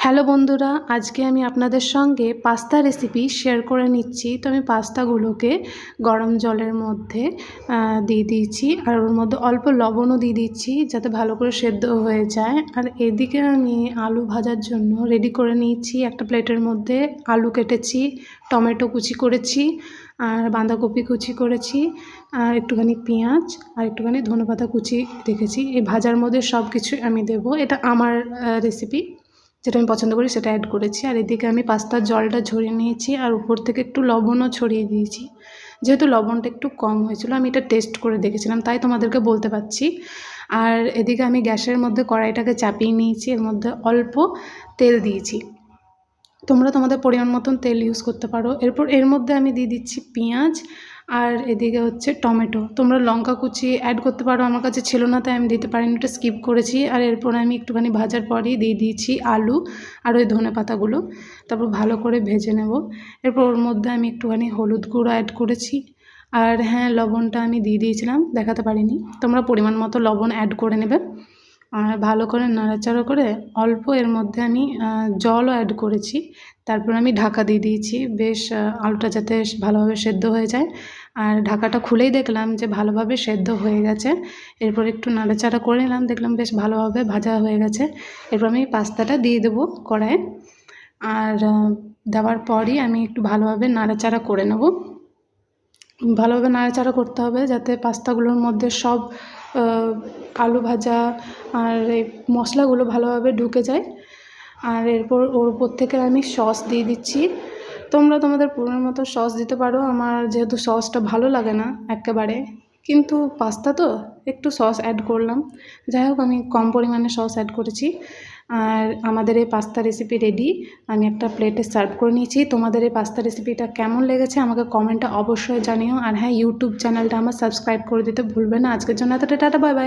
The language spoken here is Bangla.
হ্যালো বন্ধুরা, আজকে আমি আপনাদের সঙ্গে পাস্তা রেসিপি শেয়ার করে নিচ্ছি। তো আমি পাস্তাগুলোকে গরম জলের মধ্যে দিয়ে দিয়েছি, আর ওর মধ্যে অল্প লবণও দিয়ে দিচ্ছি যাতে ভালো করে সেদ্ধ হয়ে যায়। আর এদিকে আমি আলু ভাজার জন্য রেডি করে নিয়েছি। একটা প্লেটের মধ্যে আলু কেটেছি, টমেটো কুচি করেছি, আর বাঁধাকপি কুচি করেছি, আর একটুখানি পেঁয়াজ আর একটুখানি ধনেপাতা কুচি রেখেছি। এই ভাজার মধ্যে সব কিছু আমি দেবো। এটা আমার রেসিপি, যেটা আমি পছন্দ করি সেটা অ্যাড করেছি। আর এদিকে আমি পাস্তার জলটা ঝরিয়ে নিয়েছি, আর উপর থেকে একটু লবণও ছড়িয়ে দিয়েছি। যেহেতু লবণটা একটু কম হয়েছিল, আমি এটা টেস্ট করে দেখেছিলাম, তাই তোমাদেরকে বলতে পারছি। আর এদিকে আমি গ্যাসের মধ্যে কড়াইটাকে চাপিয়ে নিয়েছি, এর মধ্যে অল্প তেল দিয়েছি। তোমরা তোমাদের পরিমাণ মতন তেল ইউজ করতে পারো। এরপর এর মধ্যে আমি দিয়ে দিচ্ছি পেঁয়াজ, আর এদিকে হচ্ছে টমেটো। তোমরা লঙ্কা কুচি অ্যাড করতে পারো, আমার কাছে ছিল না তাই আমি দিতে পারিনি, এটা স্কিপ করেছি। আর এরপর আমি একটুখানি ভাজার পরই দিয়ে দিয়েছি আলু আর ওই ধনে পাতাগুলো, তারপর ভালো করে ভেজে নেব। এরপর ওর মধ্যে আমি একটুখানি হলুদ গুঁড়ো অ্যাড করেছি, আর হ্যাঁ, লবণটা আমি দিয়ে দিয়েছিলাম, দেখাতে পারিনি। তোমরা পরিমাণ মতো লবণ অ্যাড করে নেবে। আর ভালো করে নাড়াচাড়া করে অল্প এর মধ্যে আমি জলও অ্যাড করেছি। তারপর আমি ঢাকা দিয়ে দিয়েছি, বেশ আলুটা যাতে ভালোভাবে সেদ্ধ হয়ে যায়। আর ঢাকাটা খুলেই দেখলাম যে ভালোভাবে সেদ্ধ হয়ে গেছে। এরপর একটু নাড়াচাড়া করে নিলাম, দেখলাম বেশ ভালোভাবে ভাজা হয়ে গেছে। এরপর আমি পাস্তাটা দিয়ে দেবো কড়াইয়ে, আর দেওয়ার পরই আমি একটু ভালোভাবে নাড়াচাড়া করে নেব। ভালোভাবে নাড়াচাড়া করতে হবে যাতে পাস্তাগুলোর মধ্যে সব আলু ভাজা আর এই মশলাগুলো ভালোভাবে ঢুকে যায়। আর এরপর ওর উপর থেকে আমি সস দিয়ে দিচ্ছি। তোমরা তোমাদের পরিমাণ মতো সস দিতে পারো। আমার যেহেতু সসটা ভালো লাগে না একেবারে, কিন্তু পাস্তা তো একটু সস অ্যাড করলাম। যাই হোক, আমি কম পরিমাণে সস অ্যাড করেছি। আর আমাদের এই পাস্তা রেসিপি রেডি। আমি একটা প্লেটে সার্ভ করে নিয়েছি। তোমাদের এই পাস্তা রেসিপিটা কেমন লেগেছে আমাকে কমেন্টে অবশ্যই জানিও। আর হ্যাঁ, ইউটিউব চ্যানেলটা আমার সাবস্ক্রাইব করে দিতে ভুলবে না। আজকের জন্য এতটা, টাটা, বাই বাই।